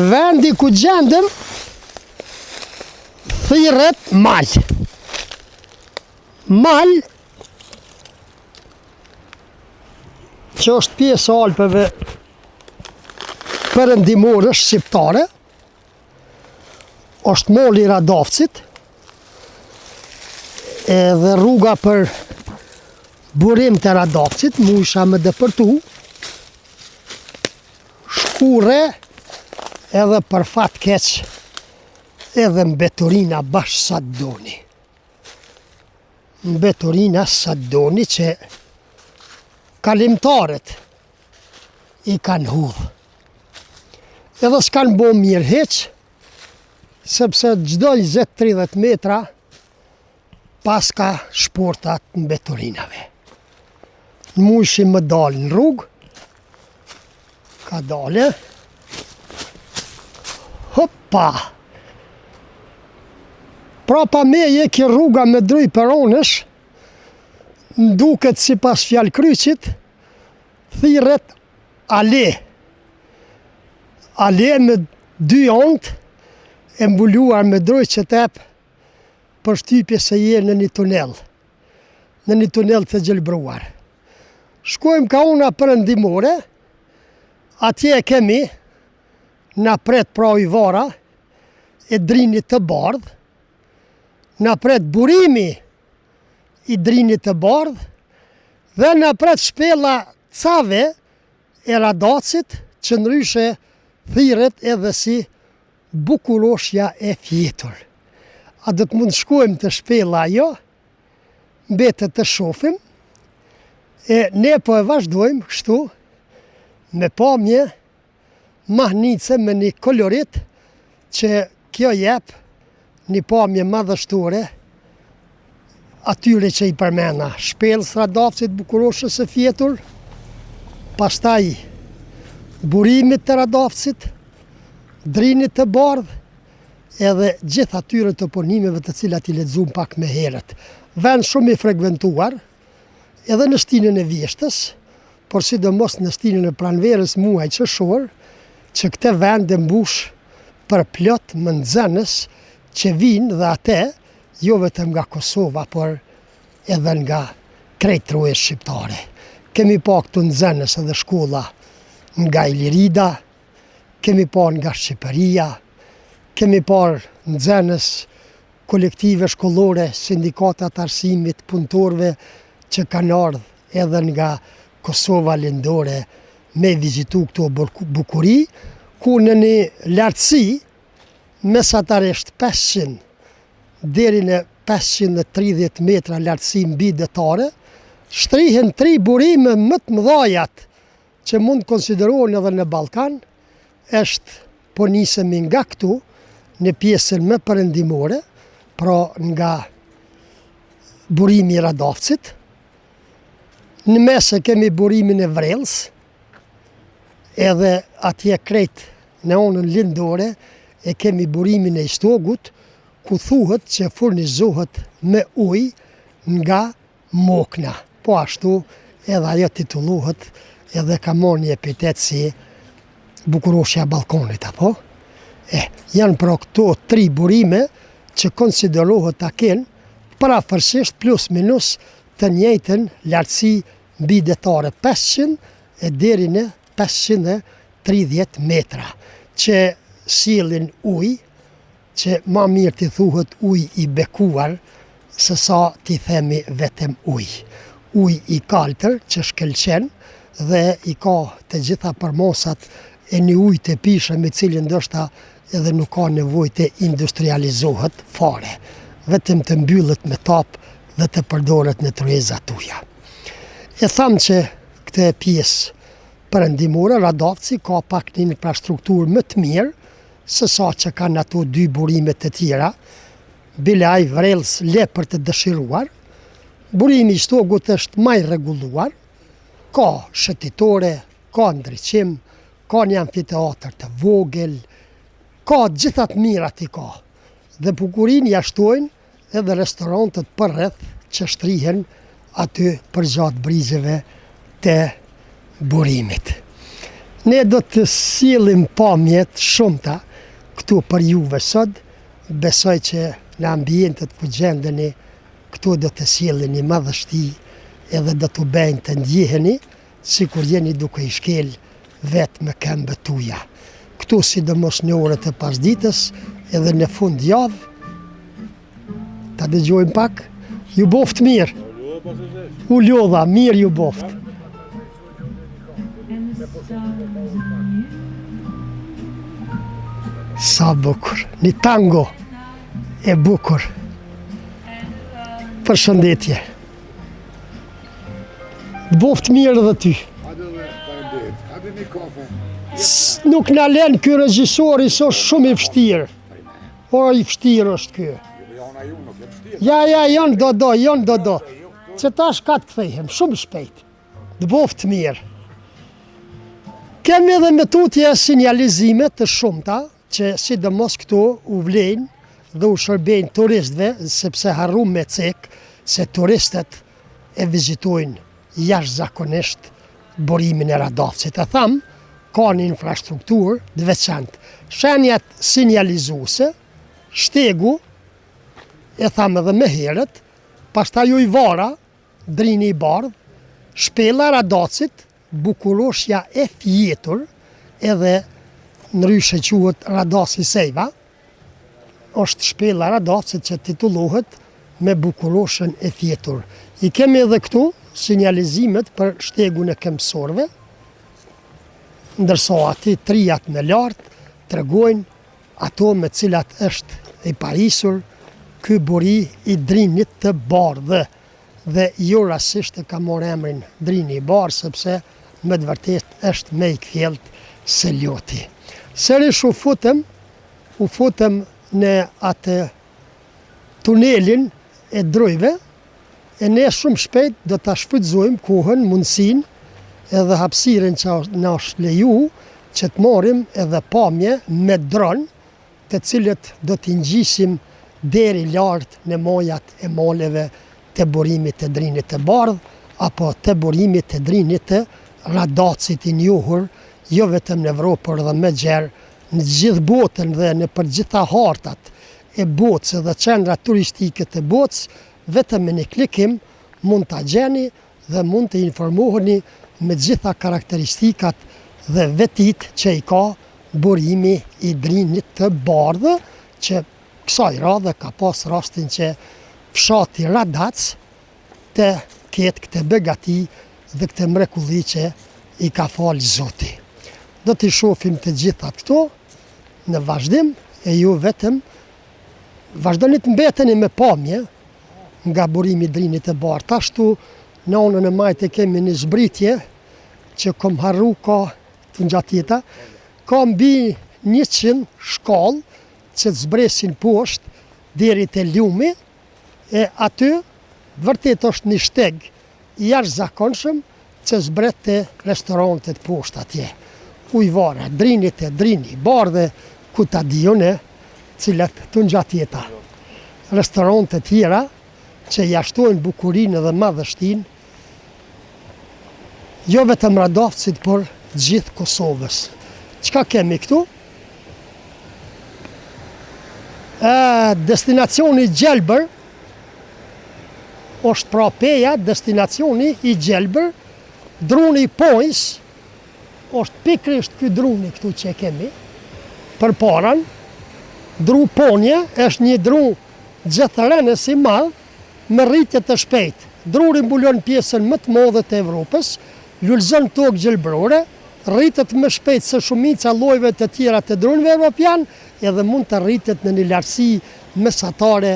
vendi ku gjendëm thirret mal. Mal, që është pjesë e Alpeve perëndimore shqiptare, është moli i Radovcit, edhe rruga për burim të Radovcit, mu isha me dëpërtu, shkure edhe për fat keq edhe mbeturina bash sa doni. Mbeturina sa doni që kalimtarët i kanë hudhë. Edhe s'kanë bo mirë heq, sepse gjdo 20-30 metra pas ka shportat në beturinave. Në mu ishim më dalë në rrugë, ka dale, hoppa! Prapa meje ki rruga me druj peronësh, nduket si pas fjallë kryqit, thirret ale. Ale me 2 antë, e mbuluar me druj që tepë, për shtypje se je në një tunel të gjelbruar. Shkojmë ka una perëndimore, atje kemi na pret pra i vara e drinit të bardh, na pret burimi i drinit të bardh, dhe na pret shpella cave e Radacit, që ndryshe thirret edhe si bukuroshja e fjetur. A do të mund shkojmë të shpella ajo, mbetet të shofim, e ne po e vazhdojmë kështu, me pamje mahnice me një kolorit, që kjo jep një pamje madhështore atyre që i përmena. Shpellës Radovcit, bukuroshës e fjetur, pastaj burimit të Radovcit, drinit të bardh, edhe gjithë atyre të ponimeve të cilat i lexuam pak më herët. Vend shumë i frekventuar, edhe në shtinën e Vjeshtës, por sidomos në shtinën e pranverës muaj qershor, që këtë vend e mbush për plot më nxënës që vinë dhe ate, jo vetëm nga Kosova, por edhe nga krejt rrugët shqiptare. Kemi pa këtu nxënës edhe shkolla nga Ilirida, kemi pa nga Shqipëria, kemi parë nxënës kolektive shkollore, sindikatat arsimit, punëtorëve që kanë ardhur edhe nga Kosova lindore me vizitu këto bukuri, ku në një lartësi mesatarisht 500 deri në 530 metra lartësi mbi detare, shtrihen 3 burime më të mëdhajat që mund konsiderohen edhe në Ballkan. Është po nisemi nga këtu në pjesën më perëndimore, pra nga burimi i Radovcit. Në mes e kemi burimin e Vrellës, edhe atje krejt në anën lindore e kemi burimin e Istogut, ku thuhet që furnizohet me ujë nga Mokna. Po ashtu edhe ajo titullohet edhe ka marrë një epitet si bukuroshja e Ballkanit, apo? Janë pra këto 3 burime që konsiderohet ta kenë parafërsisht plus minus të njëjtën lartësi mbi detare 500 e deri në 530 metra, që sjellin ujë, që ma mirë t'i thuhet ujë i bekuar, se sa t'i themi vetëm ujë. Ujë i kaltër që shkëlqen dhe i ka të gjitha përmosat e një ujë të pishëm i cili ndoshta edhe nuk ka nevojë të industrializohet fare, vetëm të mbyllet me tapë dhe të përdoret në tryezat tuja. E thamë që këtë pjesë perëndimore, Radovci, ka pak një infrastrukturë më të mirë, se sa që kanë ato 2 burimet të tjera, Bilaj Vrellës le për të dëshiruar. Burimi i Stogut është më i rregulluar, ka shëtitore, ka ndriçim, ka një amfiteatër të vogël, ka gjithat mirat i ka. Dhe bukurinë ja shtojnë edhe restorantet përreth që shtrihen aty përgjatë brizeve të burimit. Ne do të sillim pamjet shumëta këtu për juve sot. Besoj që në ambientet ku gjendeni, këtu do të silleni madhështi edhe do të bëjnë të ndjeheni sikur jeni duke i shkel vetë me këmbët tuaja. Këtu sidomos në orët e pasdites edhe në fund javë. Ta dëgjojmë pak. Ju boft mirë. U lodha, mirë ju boft. Sa bukur, një tango e bukur. Përshëndetje. Boft mirë edhe ty. Nuk na len ky regjisori, so shumë i vështirë. O, i vështirë është ky. Ja, janë do. Që tash ka të kthehem, shumë shpejt. Të boft mirë. Kemi edhe metudje sinjalizime të shumta, që sidomos këtu u vlejnë dhe u shërbejnë turistëve, sepse harrum me cek se turistët e vizitojnë jashtëzakonisht burimin e Radovcit. E tham, ka një infrastrukturë të veçantë. Shenjat sinjalizuese, shtegu, e tham edhe më herët, pastaj ujvara, drini i bardh, shpella Radocit, bukuroshja e fjetur, edhe në ryshe quhet Radoci Sejva, është shpella Radocit që titullohet me bukuroshën e fjetur. I kemi edhe këtu sinjalizimet për shtegun e këmbësorëve, ndërsa aty trijat në lartë tregojnë ato me cilat është i parisur ky buri i Drinit të Bardhë. Dhe jo rastisht e ka marrë emrin Drini i Bardhë, sepse me të vërtet është me i kthjellët Selioti. Sërish u futëm në atë tunelin e drujve, e ne shumë shpejt do të shfrytëzojmë kohën, mundësin edhe hapësiren që na është leju që të marrim edhe pamje me dron, të cilët do t'i ngjisim deri lartë në majat e maleve të burimit të Drinit të Bardhë, apo të burimit të Drinit të Radocit i njohur, jo vetëm në Evropë, por edhe më gjerë në gjithë botën dhe në për gjitha hartat e botës dhe qendrat turistike të botës, vetëm me një klikim mund të gjeni dhe mund të informoheni me gjitha karakteristikat dhe vetit që i ka burimi i Drinit të Bardhë, që kësaj radhe ka pas rastin që fshati Radac të ketë këtë begati dhe këtë mrekulli që i ka falë Zoti. Do t'i shohim të gjithat këto në vazhdim, e ju vetëm vazhdoni të mbeteni me pamje nga burimi i Drinit të Bardhë. Ashtu në anën e majtë kemi një zbritje që kom harru ka të ngjatjeta, ka mbi 100 shkallë që të zbresin poshtë deri te ljumi, e aty vërtet është një shteg i jashtëzakonshëm që zbret te restorantet poshtë atje. Ujvara, Drinit e Drini, Bardhë, ku ta dijone, cilat të ngjatjeta. Restorante tjera që jashtojnë bukurinë dhe madhështinë, jo vetëm Radovcit, por gjithë Kosovës. Çka kemi këtu? Destinacioni Gjelbër, është pra peja, destinacioni i Gjelbër, druni Pojs, është pikrisht ky druni këtu që kemi, për paran. Dru Ponje është një dru gjethërenës i madh, me rritje të shpejt. Druri mbulon pjesën më të madhe të Evropës, lulëzon tokë gjelbërore, rritet më shpejt se shumica llojeve të tjera të drunëve evropian, edhe mund të rritet në një lartësi mesatare,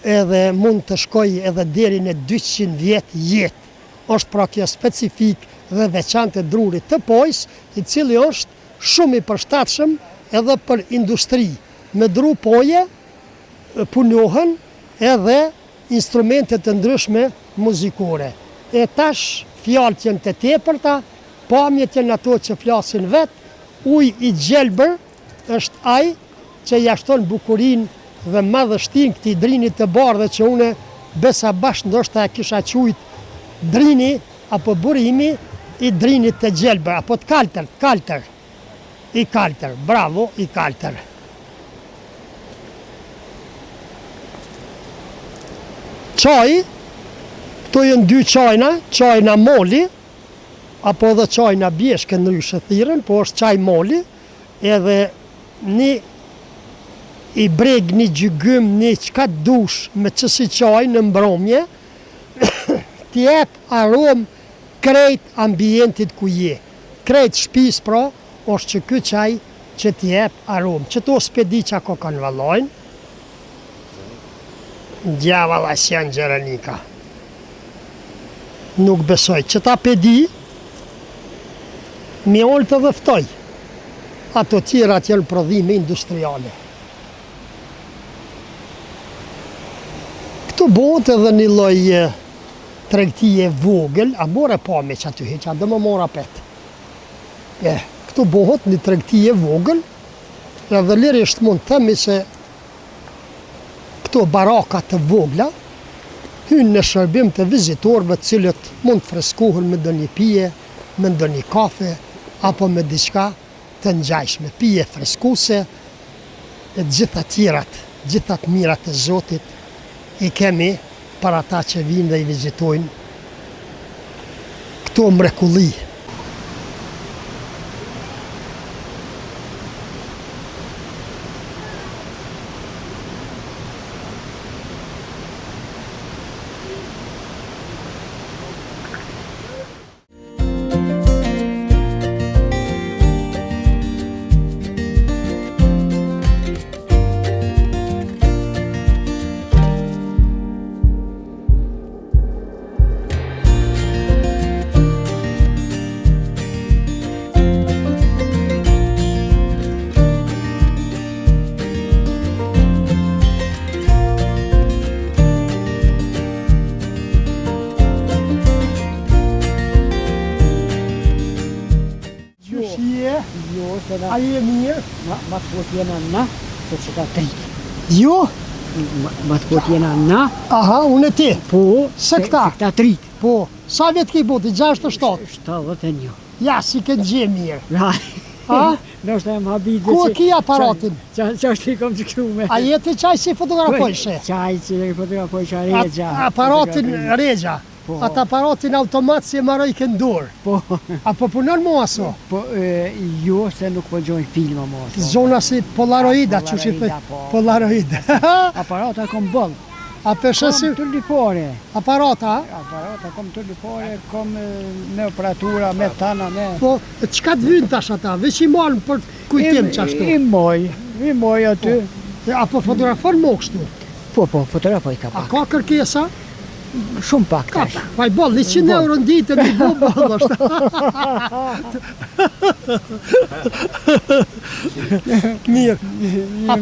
edhe mund të shkojë edhe deri në 200 vjet jetë. Është pra kjo specifik dhe veçantë e drurit të Pojs, i cili është shumë i përshtatshëm edhe për industri. Me dru poje punohen edhe instrumentet të ndryshme muzikore. E tash fjalët janë të tepërta, pamjet janë ato që flasin vetë, uji i Gjelbër është ai që jashton bukurinë dhe madhështinë këtij Drinit të Bardhë, që une besa bashkë ndoshta e kisha quajt Drini apo burimi i drinit të gjelbër, apo të kaltër. I kaltër, bravo, i kaltër. Qaj, këto jënë 2 qajna, qajna moli, apo dhe qajna bjeshke në ryshe thiren, po është qaj moli, edhe një i breg, një gjygym, një qka dush me qësi qaj në mbromje, t'jep aromë krejt ambientit ku je. Krejt shpis pra, është që këtë qaj që t'jep aromë. Që to s'pedi që ako kanë valojnë, djavala s'janë Gjerenika. Nuk besoj. Që ta pedi, mi ollë të dheftoj. Ato tjera t'jelë prodhime industriale. Këtu botë edhe një loj tregtije vogël, a more pa me që aty heqa, dhe më mora pet. Këtu bohët një tregtije vogël, edhe lirisht mund të themi se këto barakat të vogla, hynë në shërbim të vizitorëve cilët mund të freskohen me do një pije, me do një kafe, apo me diçka të ngjajshme, pije freskuse, e gjitha tjerat, gjitha të mirat e Zotit, i kemi për ata që vinë dhe i vizitojnë këto mrekulli. A je mirë? Ma të pot jena na, se që ka trit. Jo? Ma të pot jena na. Aha, unë e ti? Po, se këta? Se këta trit. Po, sa vjetë ki boti, 67? 71. Ja, si këtë gje mirë. Ja, A? në është e më habit. Ku e ki aparatin? Qa është i kom që këtu me. A jeti qaj si fotografojshe? Qaj që i fotografojshe regja. Aparatin regja? Atë aparatin automat si e maroj këndur? Po. A po punon mu aso? Po, jo, se nuk po gjojnë filma mu aso. Zona si polaroida, që shi të polaroida. Aparata kom bëllë. A përshë si... Kom të lipore. Aparata? Aparata kom të lipore, kom me operatura, me tana, me... Po, qka të vynë tash ata? Veç i marën për kujtim që ashtu? I moj aty. Apo fotografon më kështu? Po, fotografoj ka pak. A ka kërkesa? Shumë pak tash. Pa i boll, 100 euro në ditë në bo boll është. Mirë. A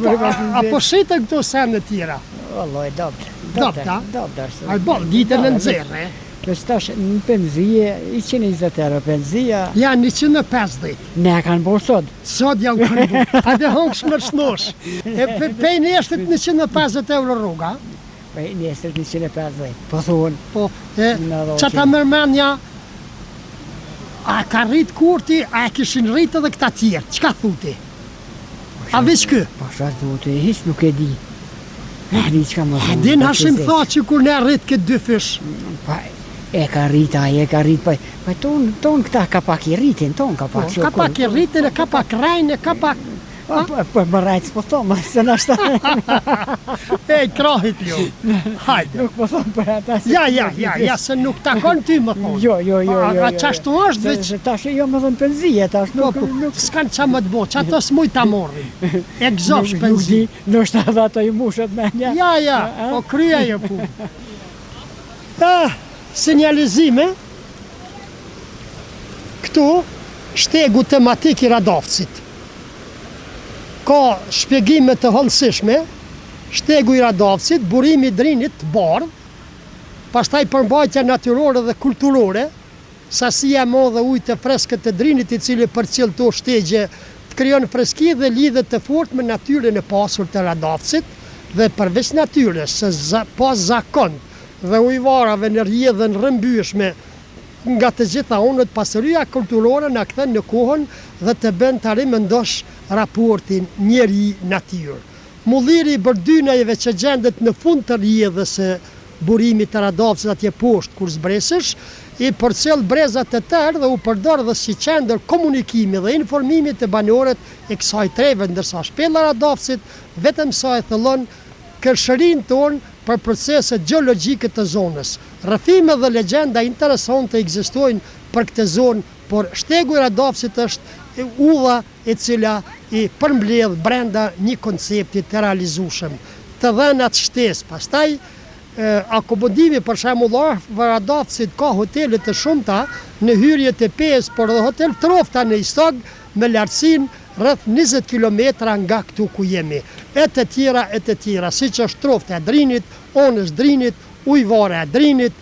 po shite këto sene tjera? Valloj, dobër. Dobta? Dobër. A i boll, ditën në nëzirë, Kësë tash në penzije, 120 euro penzija. Janë 150. Ne kanë bo sot. Sot janë kanë bo. A dhe hongë shmërshnosh. E pejnë eshtet 150 euro rruga. Pej njëstër 150. Po thonë. Po, që ta mërmenja, a ka rritë kurti, a e kishin rritë edhe këta tjerë, qka thuti? A veç kë? Po shatë dhuti, hiç nuk e di. E di qka më thunë. Din hashim tha që kur ne rritë këtë 2 fish. Pa, e ka rritë, e ka rritë, pa ton këta ka pak i rritin, ton ka pak. Ka pak i rritin, ka pak rajnë, ka pak... Po më rajtë s'po thomë, se nashta... Ej, krahit jo. Hajde. Nuk po thomë për ata se... Ja, se nuk takon ty më thonë. Jo. A qashtu është veç... Se tash e jo më dhënë penzije, tash nuk... S'kanë qa më të bo, që ato s'muj ta morrin. E gëzofsh penzi. Nuk shta dhe ato i mushet me nja. Ja, po krya jo punë. Sinjalizime. Këtu, shtegu tematik i Radovcit. Ka shpjegime të hollësishme, shtegu i Radovcit, burimi i drinit të bardh, pastaj përmbajtja natyrore dhe kulturore, sasia e madhe ujë të freskët të drinit i cili përcjell to shtegje të krijon freski dhe lidhe të fortë me natyrën e pasur të Radovcit dhe përveç natyrës, se pas zakon dhe ujvarave në rrjedhën rrëmbyeshme nga të gjitha onët, pasëria kulturore na kthen në kohën dhe të bën të rimendosh raportin njeri-natyrë. Mulliri i bërdynajve që gjendet në fund të rjedhës së burimit të Radovcit atje poshtë kur zbresësh, i përcjell brezat e tërë dhe u përdor dhe si qendër komunikimi dhe informimit të banorët e kësaj treve, ndërsa shpella Radovcit vetëm sa e thellon kërshërinë tonë për proceset gjeologjike të zonës. Rrëfime dhe legjenda interesante ekzistojnë për këtë zonë, por shtegu i Radovcit është udha e cila i përmbledh brenda një koncepti të realizueshëm, të dhënat shtesë. Pastaj akomodimi për shembull Radovcit ka hotele të shumta në hyrje të Pes, por dhe hotel Trofta në Istog me lartësinë rreth 20 km nga këtu ku jemi. E të tjera, siç është Trofta e Drinit, Onës Drinit, Ujvare e Drinit,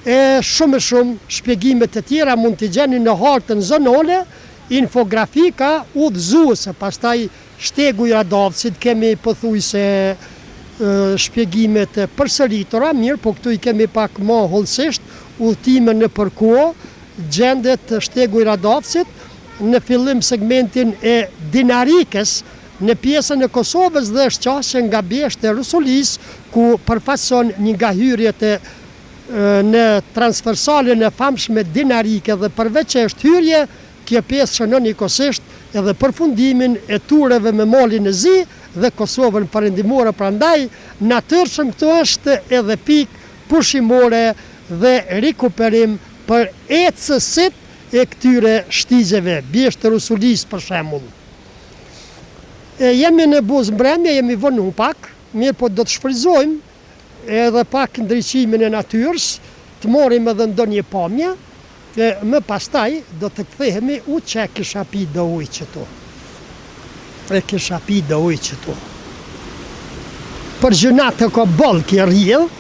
e shumë shpjegime të tjera mund t'i gjeni në hartën zonale, infografika udhëzuese. Pastaj shtegu i Radovcit kemi pothuajse shpjegimet përsëritura, mirë, po këtu i kemi pak më hollësisht, udhëtime në përkohë, gjendet shtegu i Radovcit në fillim segmentin e Dinarikës, në pjesën e Kosovës dhe shqasje nga bjeshtë e Rusulis, ku përfaqëson një nga hyrjet në transversalin e famshme Dinarike dhe përveç që është hyrje, kjo pjesë shënon njëkohësisht edhe përfundimin e tureve me malin e zi dhe Kosovën perëndimore, prandaj natyrshëm këtu është edhe pikë pushimore dhe rikuperim për ecësit e këtyre shtigjeve, bjeshtë të Rusulis për shembull. Jemi në buzë mbrëmje, jemi vënu pak, mirë po do të shfryzojmë edhe pak ndriqimin e natyrës, të morim edhe ndonjë pamje, e më pastaj do të kthehemi që e kisha pi do ujë qëtu. Për gjënatë ka bolë rrjedh,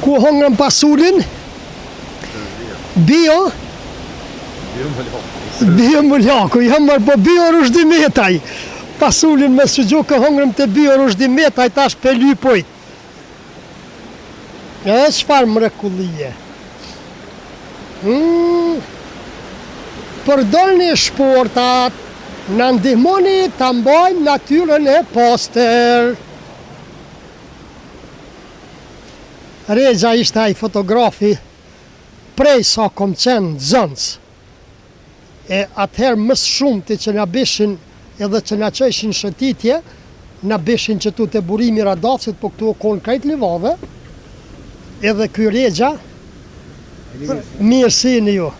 ku hongëm pasulin? Bio Muljaku, jam marrë po bio Rushdimetaj. Pasulin me sugjuke hongëm të bio Rushdimetaj, tash pely pojt. E çfarë mrekullie. Përdorni shportat, na ndihmoni ta mbajmë natyrën e pastër. Regja ishte ai fotografi prej sa kom qenë Zënc. E atëherë më shumë të që na bishin edhe që na qeshin shëtitje, na bishin që tu të burimi Radovcit, po këtu o konë krejt livave, edhe ky Regja, mirësini ju,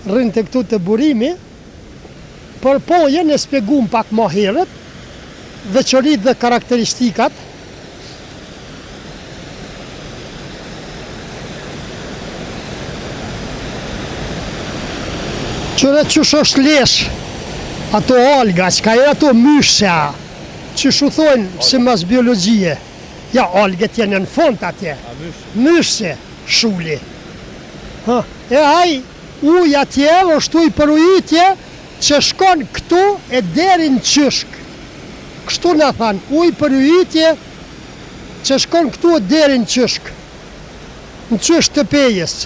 rrinë të këtu të burimi, për po jenë e spjegum pak ma herët, veçorit dhe karakteristikat, qëre qësh është lesh, ato alga, që ka e ato myshëa, që shu thonë si mas biologjie. Ja, alget jenë në fond atje, myshëse, shuli. E aj, uj atje, është uj për ujitje, që shkon këtu e deri në qyshk. Kështu në thanë, uj për ujitje, që shkon këtu e deri në qyshk. Në qyshk të pejes.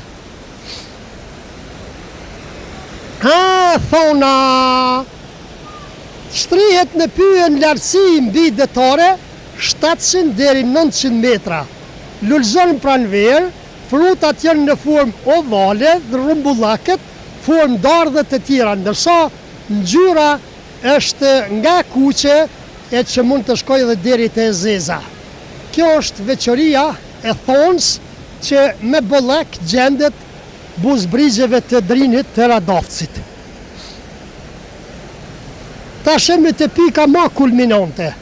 Thona, shtrihet në pyën lartësi mbi detare 700 deri 900 metra. Lulzon pranverë, frutat janë në formë ovale dhe rumbullaket, formë dardhe të tjera, ndërsa ngjyra është nga kuqe e që mund të shkojë edhe deri te zeza. Kjo është veçoria e thonës që me bollek gjendet buzbrigjeve të Drinit të Radovcit. Ta shemi të pika ma kulminante.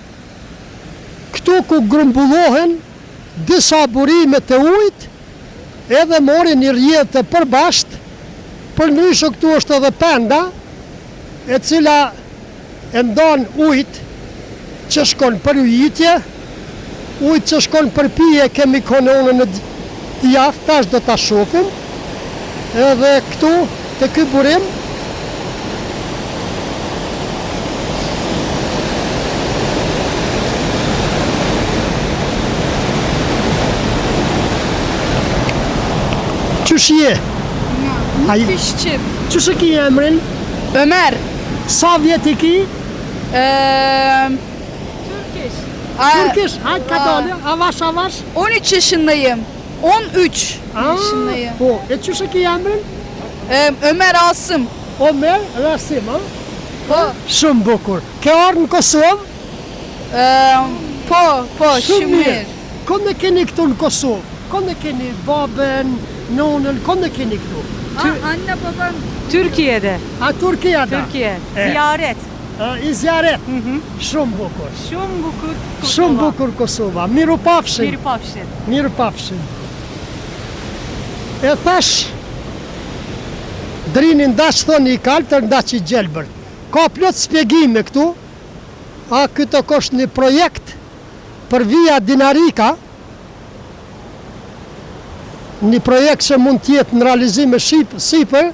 Këtu ku grumbullohen disa burime të ujt, edhe morin një rjedhë të përbasht, për ndryshe këtu është edhe penda, e cila e ndon ujt që shkon për ujitje, ujt që shkon për pije kemi kononën në djath, tash do ta shohim, edhe këtu të ky burim qysh je? Nuk i shqip. Qysh e ki emrin? Ömer. Sa vjet i ki? Turkish. Turkish, hajt ka dalë, avash. 13 yaşındayım. 13 yaşındayım. Po, e qysh e ki emrin? Ömer Asım. Omer Rasim, ha? Po. Shumë bukur. Ke ardhur në Kosovë? Po, shumë mirë. Kënd e keni këtu në Kosovë? Kënd e keni babën, nonën, kënd e keni këtu? Anne babam Türkiye'de. A Turkijada? Türkiye. E. Ziyaret. I zjaret. Shumë bukur. Shumë bukur. Shumë bukur Kosova. Miru pafshim. Mirupafshim. Mirë pafshim. E thash, Drini ndaç thoni i kaltër, ndaç i gjelbërt. Ka plot spjegime këtu, këto është një projekt për via Dinarika, një projekt që mund tjetë në realizim me sipër,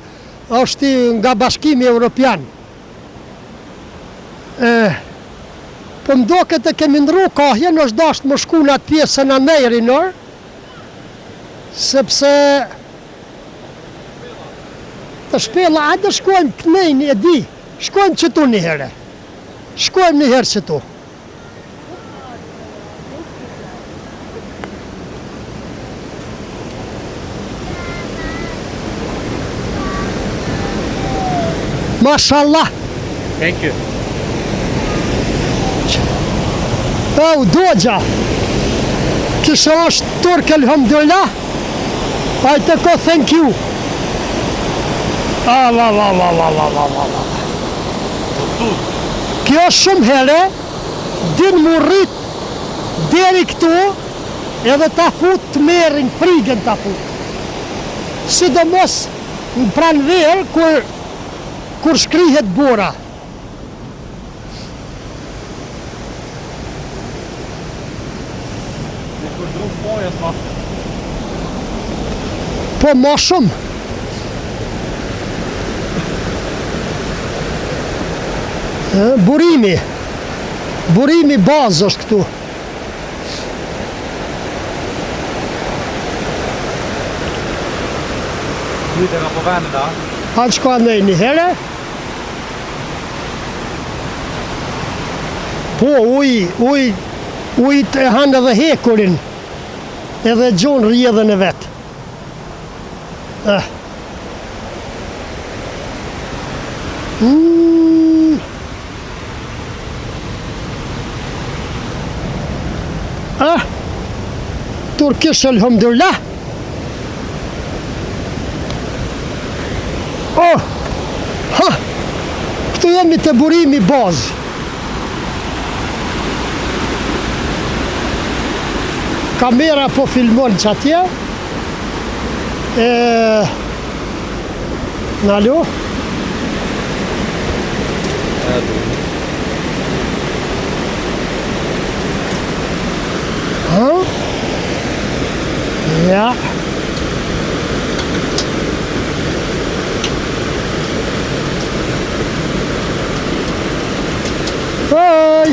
është nga Bashkimi Evropian. Po mdoket e kemi ndru kahjen, është dashtë më shku në atë pjesën a nejrinor, sepse të shpela, hajde shkojmë kënejnë, e di, shkojmë qëtu një herë. Shkojmë një herë qëtu. Mashallah. Thank you. Oh, Doja. Kisha është turk, elhamdulillah. Ajte ko thank you. Kjo është shumë here, din mu rrit deri këtu, edhe ta fut të merin, frigën ta fut. Sidomos në pranver, kur shkrihet bora. Po ma shumë. Burimi bazë është këtu. Ujtë nga po vendin, a? Hajtë shko anej një here. Po, ujt e hanë edhe hekurin, edhe gjonë rjedhën e vetë. Turkish, elhamdulillah. Këtu jemi të burimi bazë. Kamera po filmon që atje. Nalo? Ja. Hoi!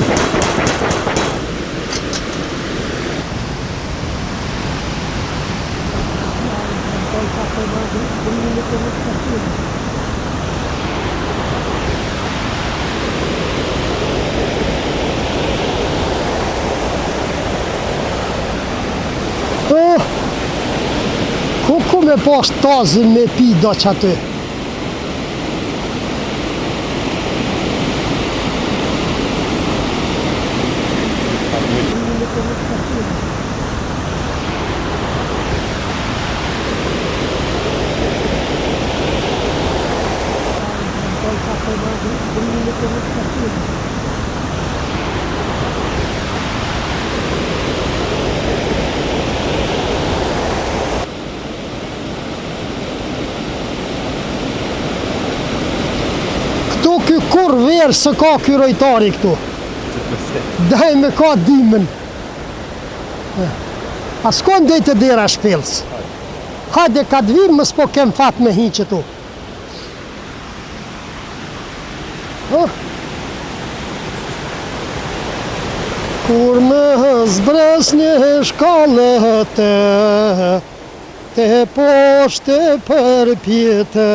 Ku me pas tazën me pi do që aty? Ky kur verë së ka ky rojtari këtu. Daj me ka dimën. A s'kon dhe të dera shpelës. Hajde ka dvim, më s'po kem fat me hi që tu. Kur më zbres një shkallët te poshte për pjetë.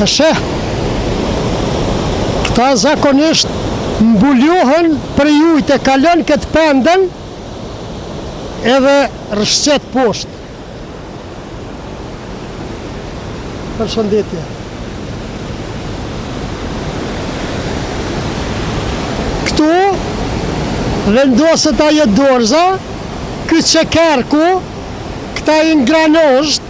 Shë, këta zakonisht mbuljohen për ujtë e kalon këtë pendën edhe rëshqet poshtë. Përshëndetje. Këtu vendoset ajo dorza, këtë qekerku, këta ingranosht,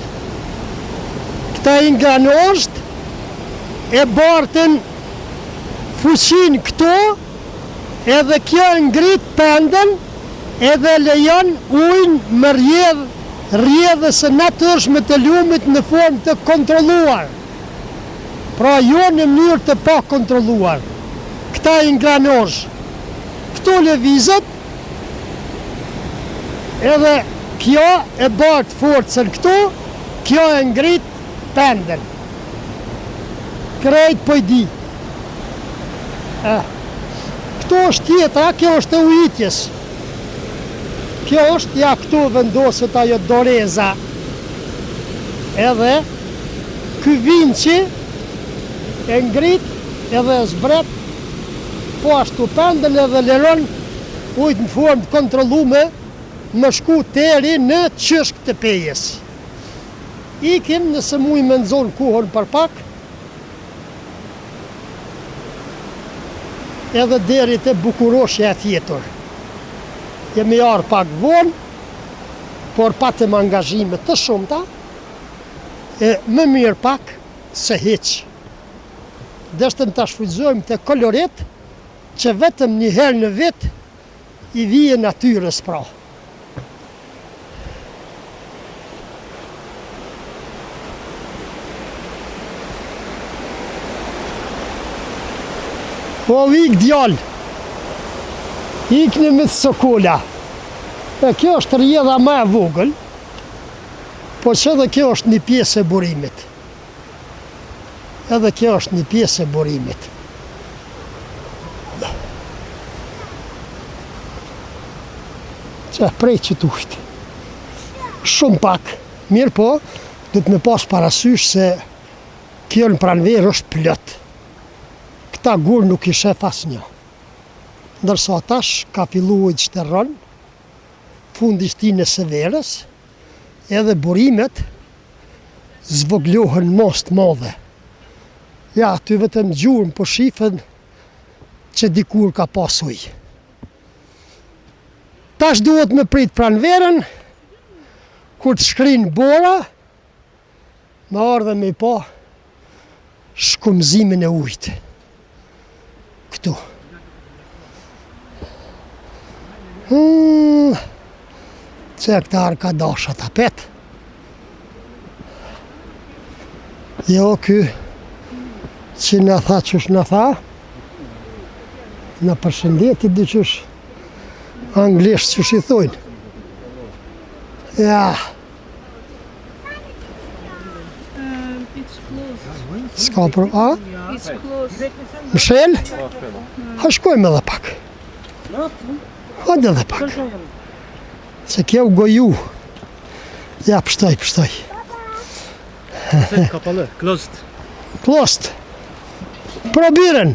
e bartën fuqin këtu, edhe kjo ngrit pendën, edhe lejon ujnë më rjedhës e natyrshme të lumit në formë të kontrolluar. Pra jo në mënyrë të pa kontrolluar. Këta ingranozh. Këtu lëvizet, edhe kjo e bartë forcën këtu, kjo e ngrit pendën. Krejt po I di. Këtu është tjetra, kjo është e ujitjes. Kjo është, ja këtu vendoset ajo doreza. Edhe ky vinçi e ngrit edhe zbret po ashtu pendën edhe leron ujtë në formë të kontrollume më shku deri në qyshk të pejes. Ikim nëse muj me nxon kohën për pak, edhe deri të Bukuroshja e Fjetur. Jemi arë pak vonë, por patëm angazhime të shumta, e më mirë pak se hiq. Deshtëm të shfrytëzojmë të kolorit, që vetëm një herë në vit I vije natyrës pra. Po ik djallë, ikni me të sokola. E kjo është rjedha ma e vogël, po që edhe kjo është një pjesë e burimit. Edhe kjo është një pjesë e burimit. Që prej që t'ushtë. Shumë pak. Mirë po, du të me pas parasysh se kjo në pranverë është plot. Këta gur nuk I shef asnjë. Ndërsa tash ka fillu I qëtërron, fundishtin e së verës, edhe burimet zvoglohen mos të madhe. Ja, ty vetëm gjurëm po shifen që dikur ka pas ujë. Tash duhet me prit pranverën, kur të shkrinë bora, me ardhe me pa shkumzimin e ujtë. Këtu. Cektar ka dasha tapet. Jo, ky që në tha qësh në tha, në përshëndetit dhe qësh anglisht qësh I thojnë. Ja. S'ka për, a? Mshel? Ha shkojmë edhe pak. Hajde edhe pak. Se kjo u goju. Ja, pështoj. Kapalı, closed. Closed. Probiren.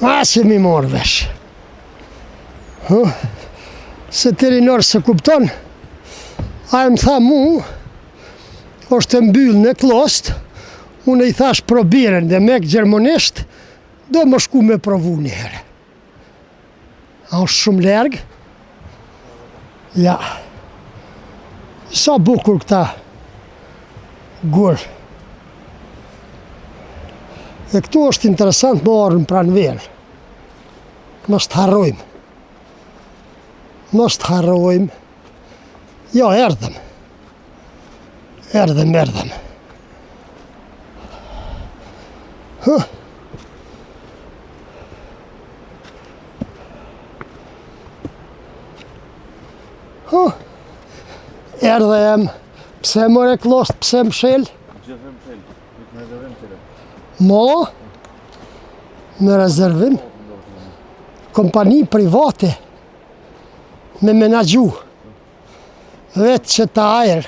A se mi morë vesh. Se të rinor se kupton, a e më tha mu, është mbyllë në closed, Unë i thash probiren dhe mek gjermonisht, do më shku me provu një herë. A është shumë largë? Ja. Sa bukur këta gurë. Dhe këtu është interesant më orën pranë verë. Mos të harrojmë. Mos të harrojmë. Jo, erdhëm. Erdhëm. Erdhëm. Pse more klost, pse më shel? Mo? Me rezervim? Kompani private me menagju. Vetë që ta ajer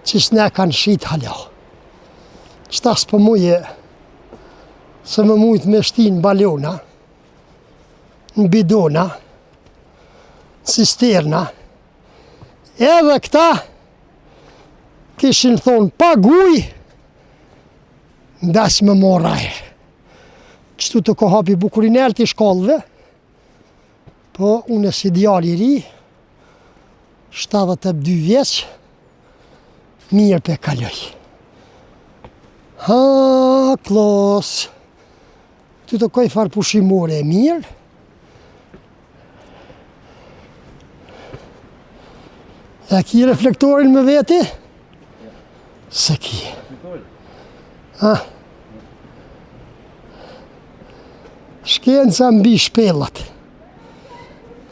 që s'ne kanë shit halja. Qëta s'po muje se më mujt me shtin balona, në bidona, cisterna. Edhe këta kishin thonë paguj, ndas me mora ajer. Qëtu të ko hapi bukurinel të i shkollëve, po unë e si djali i ri, 72 vjeç, mirë pe kaloj. Ha, klos, ty të koj farë pushimore e mirë, e ki reflektorin me veti? Se ki. Ha? Shkenca mbi shpellat.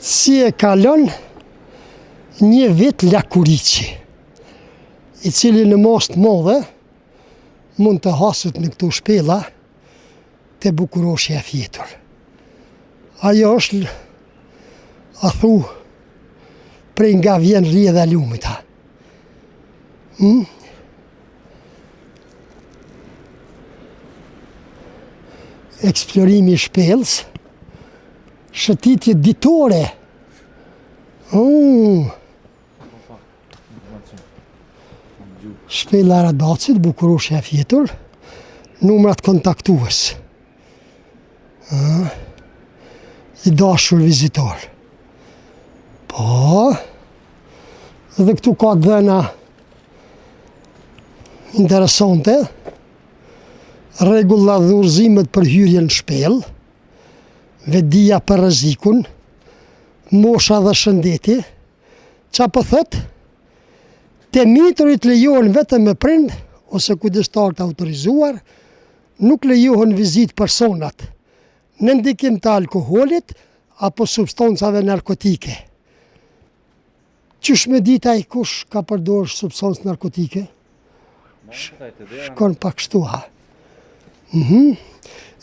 Si e kalon një vit Lakuriçi, i cili në mos të modhe mund të hasët në këtu shpella të bukuroshja e fjetur. Ajo është, a thu, prej nga vjen rje dhe lumita. Eksplorimi i shpellës, shëtitje ditore. Shpella Radacit, bukuroshja e fjetur, numrat kontaktues. I dashur vizitor. Po, dhe këtu ka dhëna interesante, rregulla dhe udhëzimet për hyrjen në shpellë, vedia për rrezikun, mosha dhe shëndeti, qa po thëtë, të miturit lejohen vetëm me prind, ose kujdestar të autorizuar, nuk lejohen vizit personat në ndikim të alkoholit apo substancave narkotike. Qysh me dita i kush ka përdorë substancë narkotike? Shkon pak shtu, ha.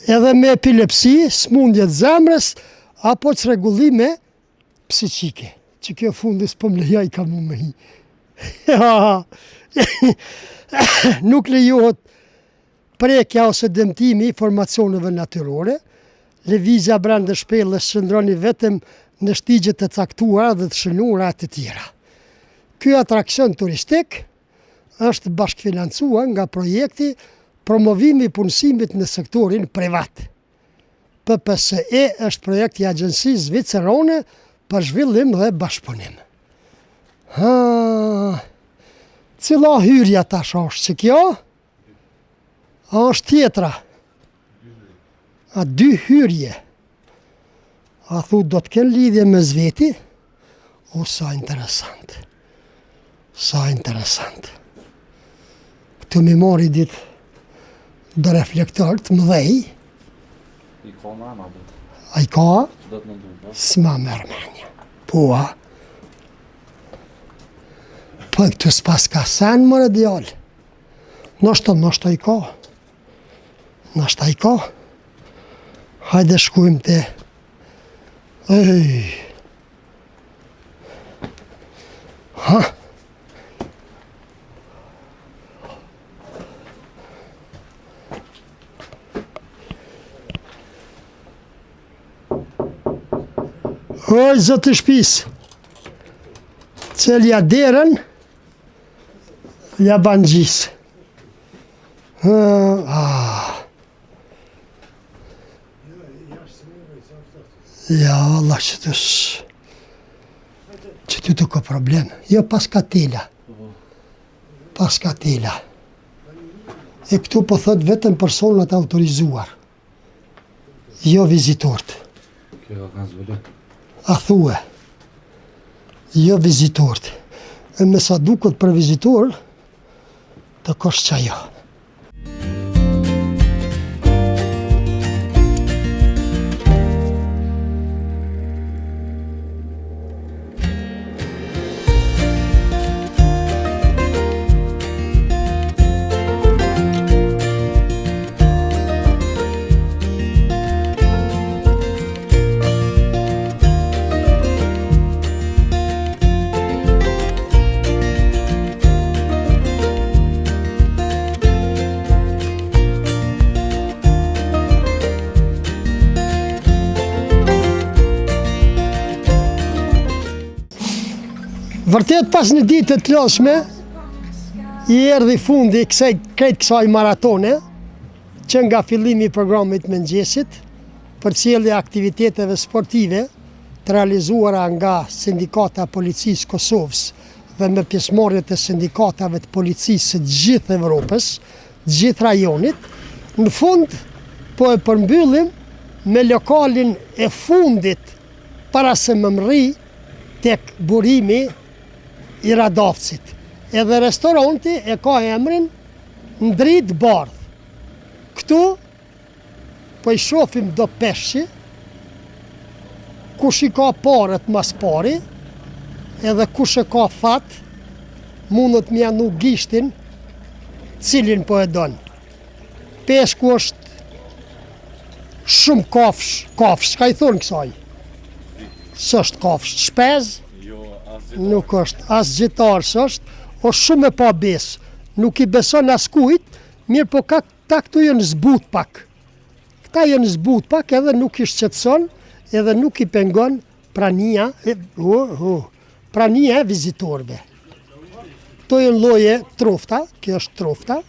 Edhe me epilepsi, smundjet zemrës, apo çrregullime psiqike, që kjo fundis po më lejaj ka mu me hi. Nuk lejohet prekja ose dëmtimi informacioneve natyrore, lëvizja brenda shpellës qëndroni vetëm në shtigjet e caktuara dhe të shënuara të tjera. Ky atraksion turistik është bashkëfinancuar nga projekti Promovimi i punësimit në sektorin privat. PPSE është projekt i Agjencisë Zvicerane për Zhvillim dhe Bashkëpunim. Cila hyrja tash është që kjo? A është tjetra? A dy hyrje? A thu do të kenë lidhje me zveti? O, sa interesant. Sa interesant. Këtë mi mori ditë do reflektor të mëdhej. I ka mama, bu. A i ka? Do të më du, s'ma merr menja. Po, a? Po, këtë s'pas ka sen, mëre djallë. Nështë i ka. Nështë i ka. Hajde shkujmë te. Ej. Ha? Oj, zëtë shpis, celja derën, ja ban gjisë. Ja, Allah që të që ty të ka problem. Jo pas ka tela. Pas ka tela. E këtu po thot vetëm personat autorizuar. Jo vizitorët. Kjo ka kanë zvëllë. A thue. Jo vizitorët. E me sa duket për vizitor, të kosh qajo. Vërtet pas një ditë të lodhshme, i erdhi fundi krejt kësaj maratone, që nga fillimi i programit mëngjesit, për cilje aktiviteteve sportive të realizuara nga Sindikata Policisë Kosovës dhe me pjesëmarrje të sindikatave të policisë të gjithë Evropës, të gjithë rajonit, në fund po e përmbyllim me lokalin e fundit para se më mri tek burimi i Radovcit. Edhe restoranti e ka emrin Ndrit Bardh. Këtu po i shohim do peshqi, kush i ka parët mas pari, edhe kush e ka fat, mundët me janu gishtin, cilin po e don. Peshku është shumë kafsh, ka i thonë kësaj. S'është kafsh, shpez, nuk është, as gjitar s'është, o shumë e pa besë. Nuk i beson as kujt, mirë po ta këtu jënë zbut pak. Këta jënë zbut pak edhe nuk i shqetëson, edhe nuk i pengon prania e vizitorve. Këto jënë lloje trofta, kjo është trofta.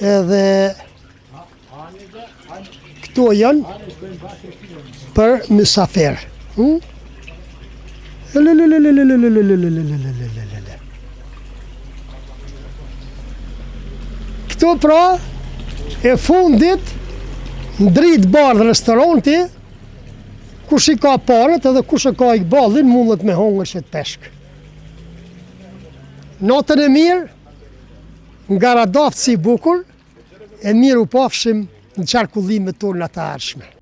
Edhe këto jënë për mysafir. Këto pra e fundit Ndrit Bardh restoranti, kush i ka parët edhe kush e ka ikballin mundet me hongër që të peshk. Natën e mirë, nga Radovci i bukur, e mirë u pafshim në qarkullimet tonë të ardhshme.